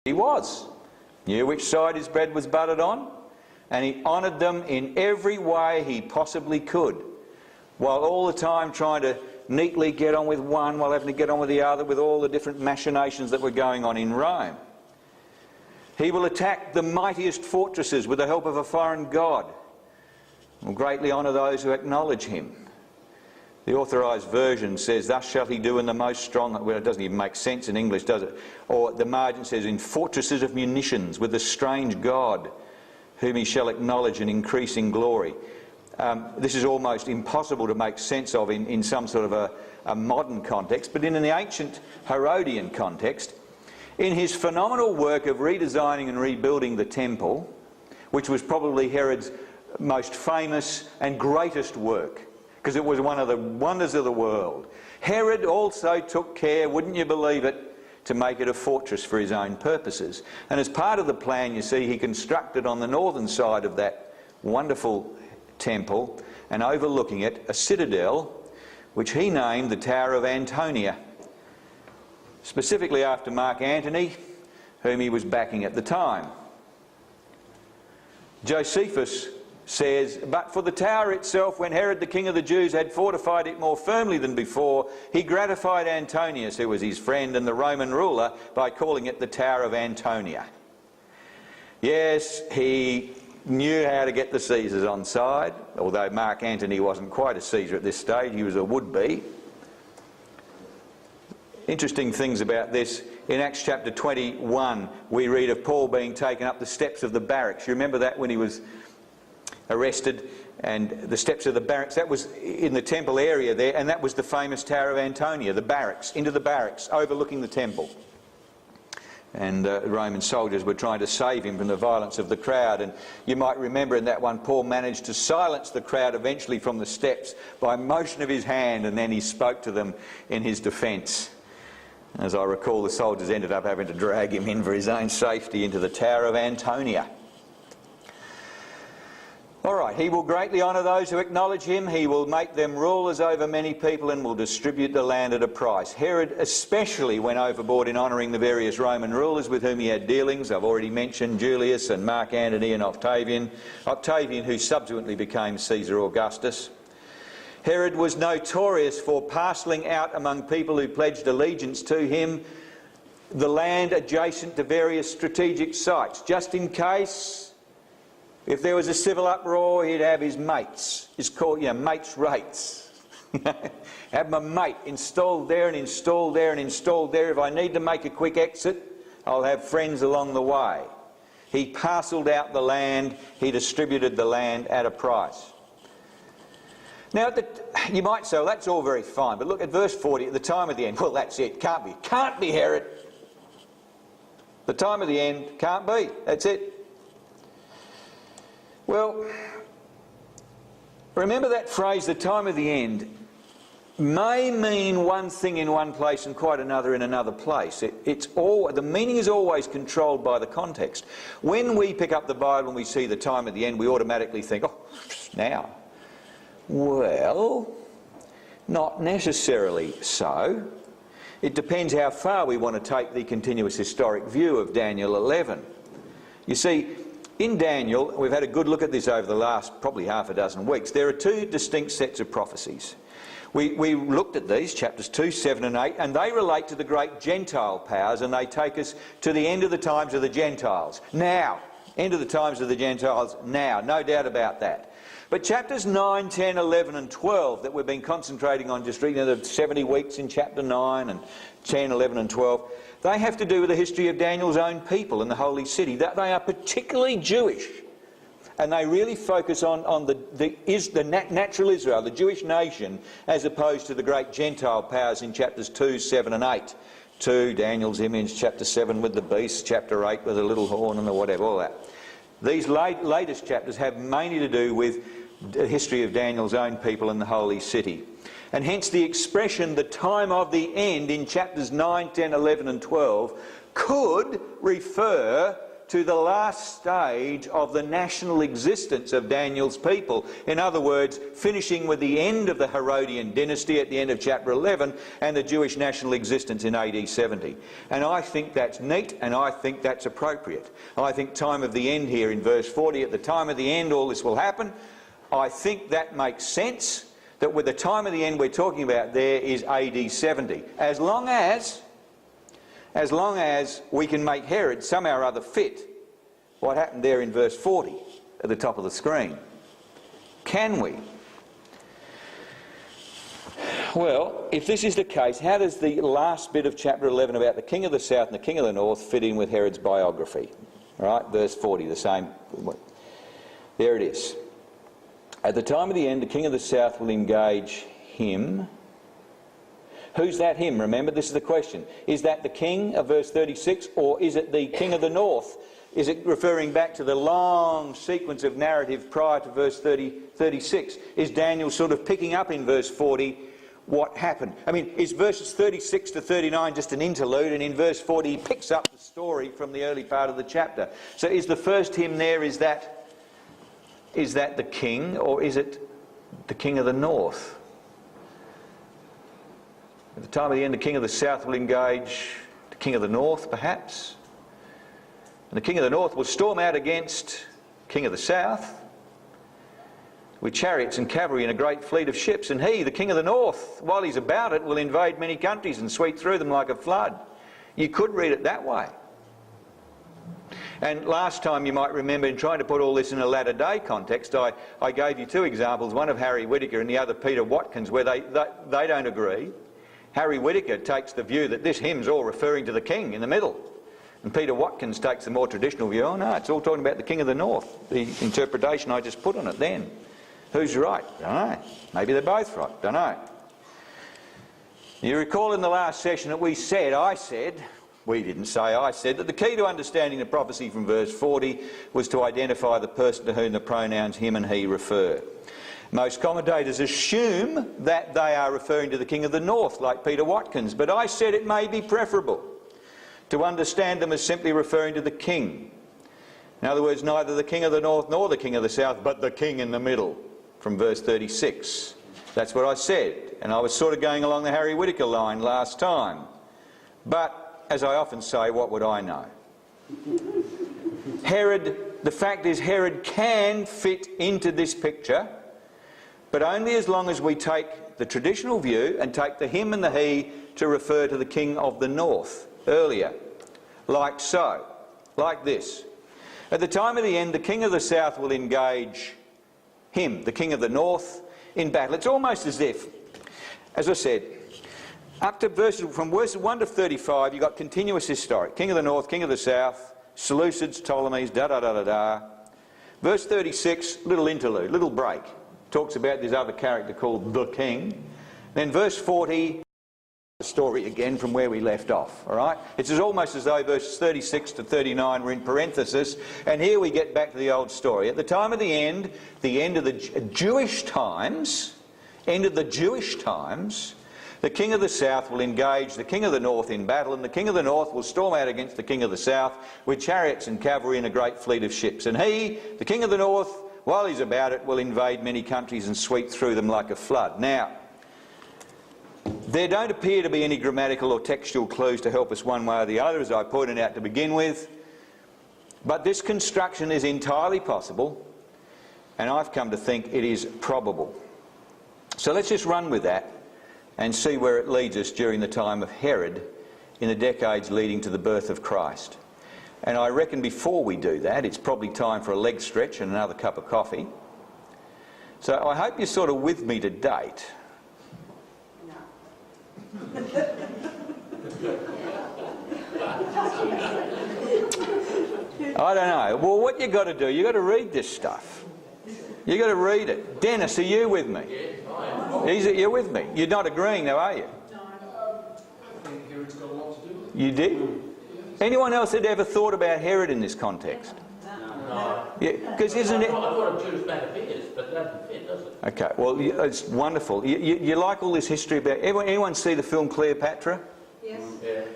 he was, knew which side his bread was buttered on, and he honoured them in every way he possibly could, while all the time trying to neatly get on with one while having to get on with the other, with all the different machinations that were going on in Rome. He will attack the mightiest fortresses with the help of a foreign god, and will greatly honour those who acknowledge him. The Authorised Version says, thus shall he do in the most strong... Well, it doesn't even make sense in English, does it? Or the margin says, in fortresses of munitions, with a strange god, whom he shall acknowledge and increase in glory. This is almost impossible to make sense of in some sort of a modern context, but in an ancient Herodian context, in his phenomenal work of redesigning and rebuilding the temple, which was probably Herod's most famous and greatest work, because it was one of the wonders of the world, Herod also took care, wouldn't you believe it, to make it a fortress for his own purposes. And as part of the plan, you see, he constructed on the northern side of that wonderful temple, and overlooking it, a citadel, which he named the Tower of Antonia, specifically after Mark Antony, whom he was backing at the time. Josephus says, but for the tower itself, when Herod the king of the Jews had fortified it more firmly than before, he gratified Antonius, who was his friend and the Roman ruler, by calling it the Tower of Antonia. Yes, he knew how to get the Caesars on side, although Mark Antony wasn't quite a Caesar at this stage, he was a would-be. Interesting things about this. In Acts chapter 21, we read of Paul being taken up the steps of the barracks. You remember that, when he was arrested, and the steps of the barracks, that was in the temple area there, and that was the famous Tower of Antonia, the barracks, into the barracks, overlooking the temple. And Roman soldiers were trying to save him from the violence of the crowd. And you might remember in that one, Paul managed to silence the crowd eventually from the steps by motion of his hand, and then he spoke to them in his defence. As I recall, the soldiers ended up having to drag him in for his own safety into the Tower of Antonia. All right, he will greatly honour those who acknowledge him. He will make them rulers over many people and will distribute the land at a price. Herod especially went overboard in honouring the various Roman rulers with whom he had dealings. I've already mentioned Julius and Mark Antony and Octavian. Octavian, who subsequently became Caesar Augustus. Herod was notorious for parcelling out among people who pledged allegiance to him the land adjacent to various strategic sites, just in case, if there was a civil uproar, he'd have his mates. It's called, mates' rates. Have my mate installed there and installed there and installed there. If I need to make a quick exit, I'll have friends along the way. He parcelled out the land. He distributed the land at a price. Now, you might say, well, that's all very fine, but look at verse 40, at the time of the end. Well, that's it. Can't be Herod. The time of the end, can't be. That's it. Well, remember that phrase, the time of the end, may mean one thing in one place and quite another in another place. The meaning is always controlled by the context. When we pick up the Bible and we see the time of the end, we automatically think, oh, now. Well, not necessarily so. It depends how far we want to take the continuous historic view of Daniel 11. You see, in Daniel, we've had a good look at this over the last probably half a dozen weeks. There are two distinct sets of prophecies. We looked at these, chapters 2, 7 and 8, and they relate to the great Gentile powers, and they take us to the end of the times of the Gentiles. Now, end of the times of the Gentiles now, no doubt about that. But chapters 9, 10, 11 and 12 that we've been concentrating on, just reading the 70 weeks in chapter 9 and 10, 11 and 12, they have to do with the history of Daniel's own people in the Holy City. That they are particularly Jewish, and they really focus on the natural Israel, the Jewish nation, as opposed to the great Gentile powers in chapters 2, 7 and 8. 2, Daniel's image, chapter 7 with the beast, chapter 8 with a little horn and the whatever, all that. These latest chapters have mainly to do with the history of Daniel's own people in the Holy City. And hence the expression, the time of the end, in chapters 9, 10, 11 and 12, could refer to the last stage of the national existence of Daniel's people. In other words, finishing with the end of the Herodian dynasty at the end of chapter 11 and the Jewish national existence in AD 70. And I think that's neat, and I think that's appropriate. I think time of the end here in verse 40, at the time of the end all this will happen. I think that makes sense, that with the time of the end we're talking about there is AD 70. As long as we can make Herod somehow or other fit what happened there in verse 40 at the top of the screen. Can we? Well, if this is the case, how does the last bit of chapter 11 about the king of the south and the king of the north fit in with Herod's biography? All right, verse 40, the same. There it is. At the time of the end, the king of the south will engage him. Who's that him? Remember, this is the question. Is that the king of verse 36, or is it the king of the north? Is it referring back to the long sequence of narrative prior to verse 36? Is Daniel sort of picking up in verse 40 what happened? I mean, is verses 36 to 39 just an interlude, and in verse 40 he picks up the story from the early part of the chapter? So is the first him there, is that the king, or is it the king of the north? At the time of the end, the king of the south will engage the king of the north, perhaps. And the king of the north will storm out against the king of the south with chariots and cavalry and a great fleet of ships. And he, the king of the north, while he's about it, will invade many countries and sweep through them like a flood. You could read it that way. And last time, you might remember, in trying to put all this in a latter day context, I gave you two examples, one of Harry Whittaker and the other Peter Watkins, where they don't agree. Harry Whittaker takes the view that this hymn's all referring to the king in the middle. And Peter Watkins takes the more traditional view, oh no, it's all talking about the king of the north, the interpretation I just put on it then. Who's right? Don't know. Maybe they're both right. Don't know. You recall in the last session that we said that the key to understanding the prophecy from verse 40 was to identify the person to whom the pronouns him and he refer. Most commentators assume that they are referring to the king of the north, like Peter Watkins, but I said it may be preferable to understand them as simply referring to the king. In other words, neither the king of the north nor the king of the south, but the king in the middle, from verse 36. That's what I said, and I was sort of going along the Harry Whittaker line last time. But, as I often say, what would I know? The fact is, Herod can fit into this picture, but only as long as we take the traditional view and take the him and the he to refer to the king of the north earlier, like so, like this. At the time of the end, the king of the south will engage him, the king of the north, in battle. It's almost as if, as I said, up to from verses 1 to 35, you've got continuous historic. King of the north, king of the south, Seleucids, Ptolemies, da-da-da-da-da. Verse 36, little interlude, little break. Talks about this other character called the king. Then verse 40, the story again from where we left off, all right? It's almost as though verses 36 to 39 were in parenthesis, and here we get back to the old story. At the time of the end of the Jewish times, the king of the south will engage the king of the north in battle, and the king of the north will storm out against the king of the south with chariots and cavalry and a great fleet of ships. And he, the king of the north, while he's about it, will invade many countries and sweep through them like a flood. Now, there don't appear to be any grammatical or textual clues to help us one way or the other, as I pointed out to begin with. But this construction is entirely possible, and I've come to think it is probable. So let's just run with that and see where it leads us during the time of Herod in the decades leading to the birth of Christ. And I reckon before we do that, it's probably time for a leg stretch and another cup of coffee. So I hope you're sort of with me to date. I don't know. Well, what you got to do, you got to read this stuff. You got to read it. Dennis, are you with me? You're with me. You're not agreeing, though, are you? No. I think Herod's got a lot to do with it. You did? Anyone else had ever thought about Herod in this context? No. Yeah, because isn't it? I've got a Jewish Maccabees, but that doesn't fit, does it? Okay. Well, it's wonderful. You like all this history about? Anyone see the film Cleopatra? Yes.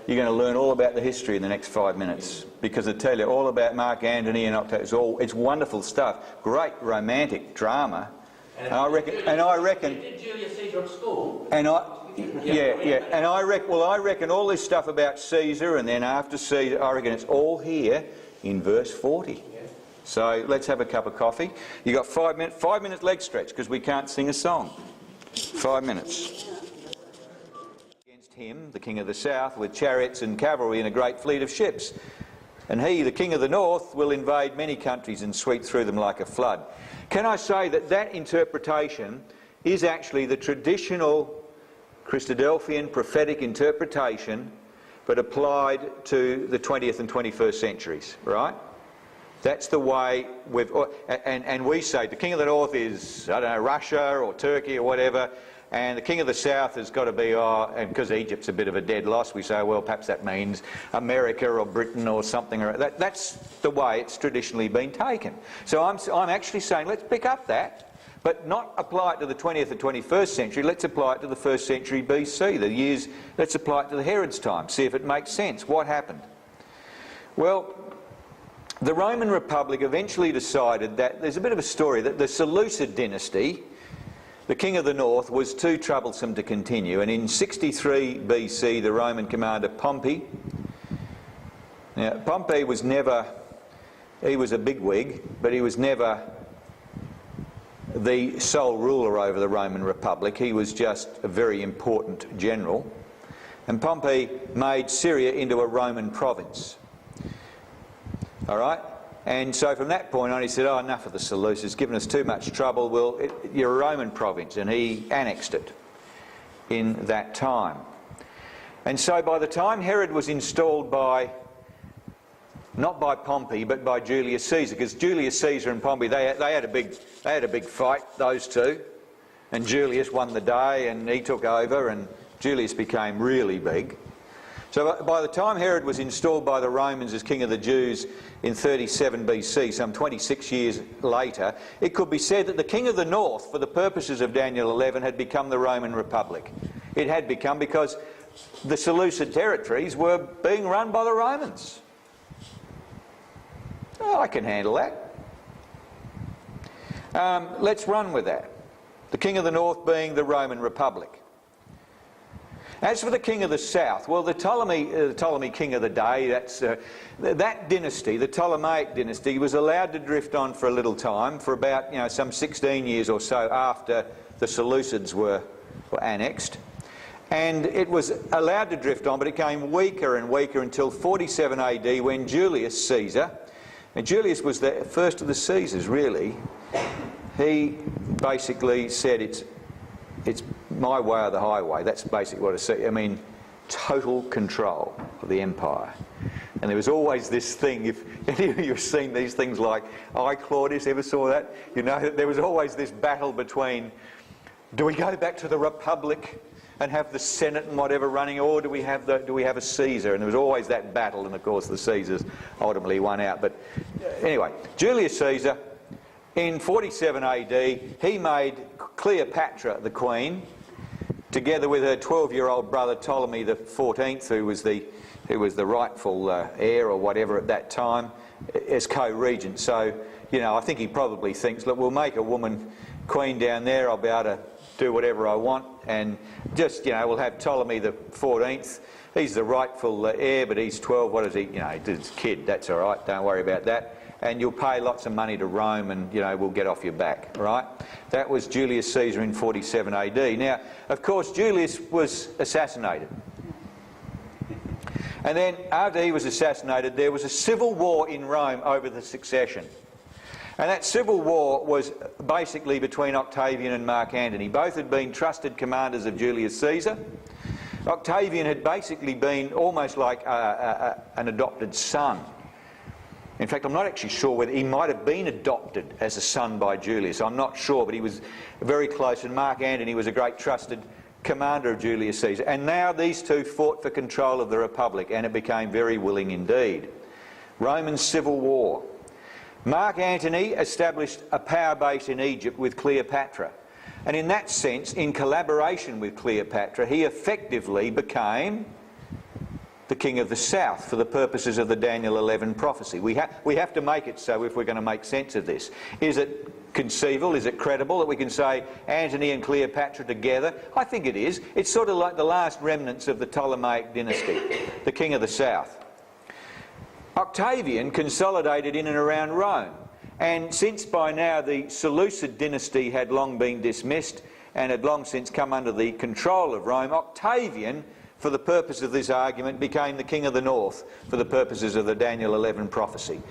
you're going to learn all about the history in the next 5 minutes, because I tell you all about Mark Antony and Octavian. It's wonderful stuff. Great romantic drama. And I reckon. Did Julius Caesar at school? And I reckon all this stuff about Caesar and then after Caesar, I reckon it's all here in verse 40. Yeah. So let's have a cup of coffee. You got 5 minutes. 5 minute leg stretch, because we can't sing a song. 5 minutes. Against him, the king of the south, with chariots and cavalry and a great fleet of ships. And he, the king of the north, will invade many countries and sweep through them like a flood. Can I say that that interpretation is actually the traditional Christadelphian prophetic interpretation, but applied to the 20th and 21st centuries, right? That's the way we've... And we say the king of the north is, I don't know, Russia or Turkey or whatever, and the king of the south has got to be, and because Egypt's a bit of a dead loss, we say, well, perhaps that means America or Britain or something. That's the way it's traditionally been taken. So I'm actually saying, let's pick up that, but not apply it to the 20th or 21st century. Let's apply it to the 1st century BC, the years. Let's apply it to the Herod's time, see if it makes sense. What happened? Well, the Roman Republic eventually decided that there's a bit of a story that the Seleucid dynasty, the king of the north, was too troublesome to continue, and in 63 BC the Roman commander Pompey, now Pompey was never, he was a bigwig, but he was never the sole ruler over the Roman Republic. He was just a very important general, and Pompey made Syria into a Roman province. All right? And so from that point on he said, oh, enough of the Seleucids, it's given us too much trouble, well, you're a Roman province, and he annexed it in that time. And so by the time Herod was installed by, not by Pompey, but by Julius Caesar, because Julius Caesar and Pompey, they had a big fight, those two, and Julius won the day, and he took over, and Julius became really big. So by the time Herod was installed by the Romans as king of the Jews in 37 BC, some 26 years later, it could be said that the king of the north, for the purposes of Daniel 11, had become the Roman Republic. It had become because the Seleucid territories were being run by the Romans. Oh, I can handle that. Let's run with that. The king of the north being the Roman Republic. As for the king of the south, well, the Ptolemy king of the day, that dynasty, the Ptolemaic dynasty, was allowed to drift on for a little time, for about some 16 years or so after the Seleucids were annexed. And it was allowed to drift on, but it became weaker and weaker until 47 AD when Julius Caesar, and Julius was the first of the Caesars really, he basically said it's my way or the highway. That's basically what I say. I mean, total control of the empire. And there was always this thing, if any of you have seen these things like I, Claudius, ever saw that? You know, there was always this battle between, do we go back to the Republic and have the Senate and whatever running, or do we have a Caesar? And there was always that battle, and of course the Caesars ultimately won out. But anyway, Julius Caesar, in 47 AD, he made Cleopatra the queen, together with her 12-year-old brother Ptolemy the 14th, who was the rightful heir or whatever at that time, as co-regent. So, I think he probably thinks, look, we'll make a woman queen down there, I'll be able to do whatever I want, and just, we'll have Ptolemy the 14th. He's the rightful heir, but he's 12, what is he? He's a kid, that's all right, don't worry about that. And you'll pay lots of money to Rome and, we'll get off your back, right? That was Julius Caesar in 47 AD. Now, of course, Julius was assassinated. And then, after he was assassinated, there was a civil war in Rome over the succession. And that civil war was basically between Octavian and Mark Antony. Both had been trusted commanders of Julius Caesar. Octavian had basically been almost like an adopted son. In fact, I'm not actually sure whether he might have been adopted as a son by Julius. I'm not sure, but he was very close. And Mark Antony was a great trusted commander of Julius Caesar. And now these two fought for control of the Republic, and it became very willing indeed. Roman civil war. Mark Antony established a power base in Egypt with Cleopatra. And in that sense, in collaboration with Cleopatra, he effectively became the king of the south for the purposes of the Daniel 11 prophecy. We have to make it so if we're going to make sense of this. Is it conceivable, is it credible that we can say Antony and Cleopatra together? I think it is. It's sort of like the last remnants of the Ptolemaic dynasty, the king of the south. Octavian consolidated in and around Rome, and since by now the Seleucid dynasty had long been dismissed and had long since come under the control of Rome, Octavian, for the purpose of this argument, became the king of the north for the purposes of the Daniel 11 prophecy.